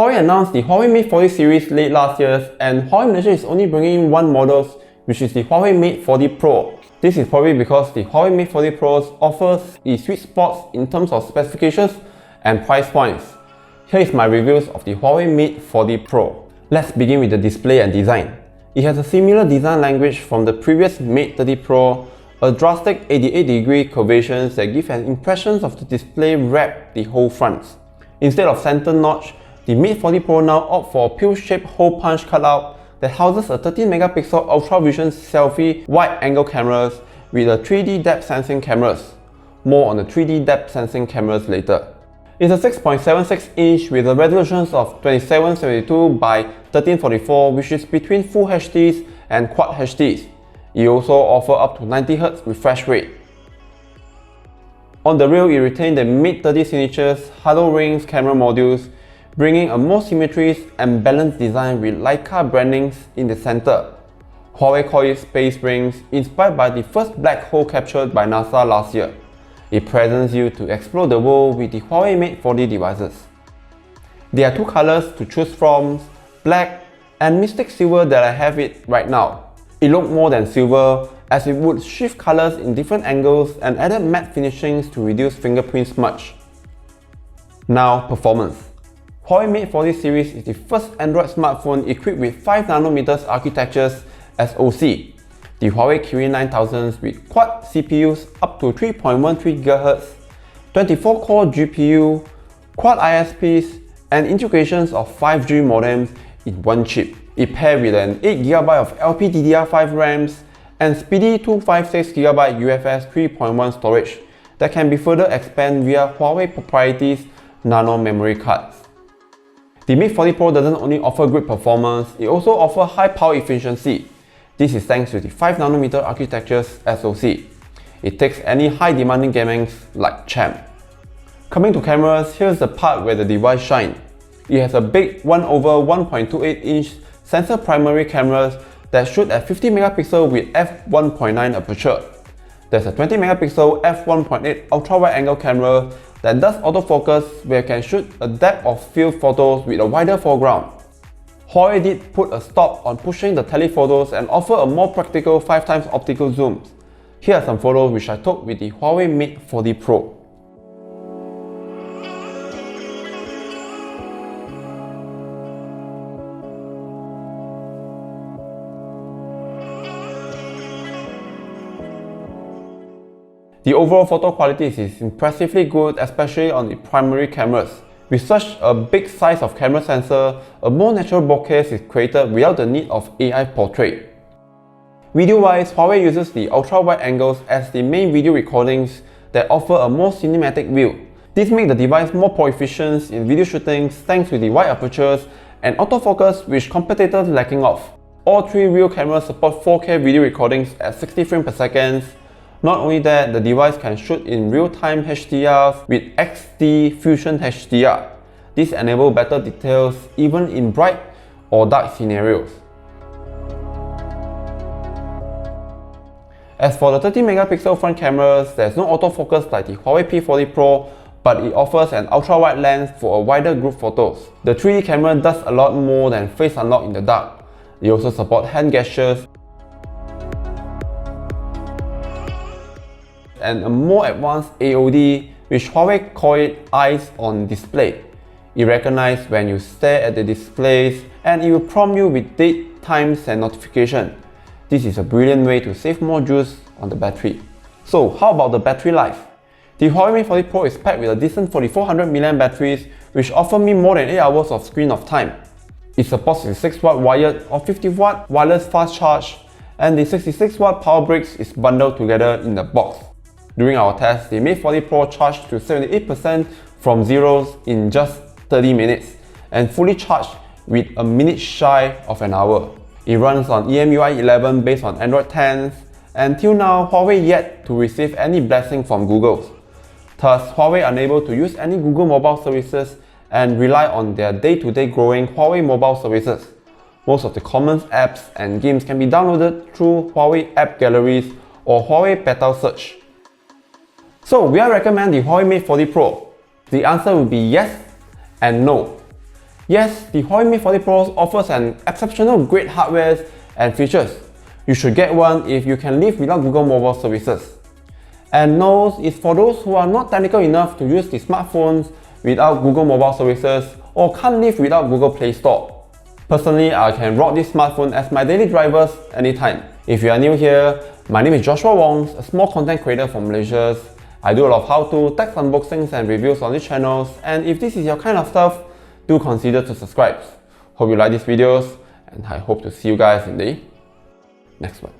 Huawei announced the Huawei Mate40 series late last year, and Huawei Malaysia is only bringing in one model, which is the Huawei Mate40 Pro. This is probably because the Huawei Mate40 Pro offers the sweet spots in terms of specifications and price points. Here is my reviews of the Huawei Mate40 Pro. Let's begin with the display and design. It has a similar design language from the previous Mate30 Pro, a drastic 88-degree curvations that give an impression of the display wrap the whole front. Instead of center notch, the Mate40 Pro now opts for a pill-shaped hole punch cutout that houses a 13-megapixel ultra-vision selfie wide-angle cameras with a 3D depth sensing cameras. More on the 3D depth sensing cameras later. It's a 6.76 inch with a resolution of 2772 by 1344, which is between Full HDs and Quad HDs. It also offers up to 90Hz refresh rate. On the rear, it retained the Mate30 signatures Halo Rings camera modules, bringing a more symmetry and balanced design with Leica brandings in the center. Huawei called it Space Rings, inspired by the first black hole captured by NASA last year. It presents you to explore the world with the Huawei Mate40 devices. There are two colors to choose from, black and Mystic Silver that I have it right now. It looked more than silver, as it would shift colors in different angles and added matte finishings to reduce fingerprint smudge. Now, performance. Huawei Mate40 series is the first Android smartphone equipped with 5nm architectures SoC. The Huawei Kirin 9000s with quad CPUs up to 3.13 GHz, 24-core GPU, quad ISPs, and integrations of 5G modems in one chip. It paired with an 8GB of LPDDR5 RAMs and speedy 256GB UFS 3.1 storage that can be further expanded via Huawei propriety's nano memory cards. The Mate40 Pro doesn't only offer great performance, it also offers high power efficiency. This is thanks to the 5nm architecture's SoC. It takes any high demanding gamings like champ. Coming to cameras, here's the part where the device shines. It has a big 1/1.28 inch sensor primary cameras that shoot at 50MP with f1.9 aperture. There's a 20MP f1.8 ultra wide angle camera that does autofocus, where you can shoot a depth of field photos with a wider foreground. Huawei did put a stop on pushing the telephotos and offer a more practical 5x optical zooms. Here are some photos which I took with the Huawei Mate40 Pro. The overall photo quality is impressively good, especially on the primary cameras. With such a big size of camera sensor, a more natural bokeh is created without the need of AI portrait. Video-wise, Huawei uses the ultra-wide angles as the main video recordings that offer a more cinematic view. This makes the device more proficient in video shootings thanks to the wide apertures and autofocus, which competitors lacking of. All three rear cameras support 4K video recordings at 60 frames per second. Not only that, the device can shoot in real-time HDR with XD Fusion HDR. This enables better details even in bright or dark scenarios. As for the 30MP front cameras, there's no autofocus like the Huawei P40 Pro, but it offers an ultra-wide lens for a wider group photos. The 3D camera does a lot more than face unlock in the dark. It also supports hand gestures and a more advanced AOD, which Huawei call it Eyes on Display. It recognizes when you stare at the displays and it will prompt you with date, times and notification. This is a brilliant way to save more juice on the battery. So how about the battery life? The Huawei Mate40 Pro is packed with a decent 4400mAh batteries, which offer me more than 8 hours of screen of time. It supports 66W wired or 50W wireless fast charge, and the 66W power bricks is bundled together in the box. During our test, the Mate40 Pro charged to 78% from zeros in just 30 minutes and fully charged with a minute shy of an hour. It runs on EMUI 11 based on Android 10, and till now Huawei yet to receive any blessing from Google. Thus, Huawei unable to use any Google mobile services and rely on their day-to-day growing Huawei mobile services. Most of the common apps and games can be downloaded through Huawei app galleries or Huawei Petal search. So, will I recommend the Huawei Mate40 Pro? The answer will be yes and no. Yes, the HUAWEI Mate40 Pro offers an exceptional great hardware and features. You should get one if you can live without Google mobile services. And no, it's for those who are not technical enough to use the smartphones without Google mobile services or can't live without Google Play Store. Personally, I can rock this smartphone as my daily drivers anytime. If you are new here, my name is Joshua Wong, a small content creator from Malaysia. I do a lot of how-to, tech unboxings and reviews on these channels, and if this is your kind of stuff, do consider to subscribe. Hope you like these videos, and I hope to see you guys in the next one.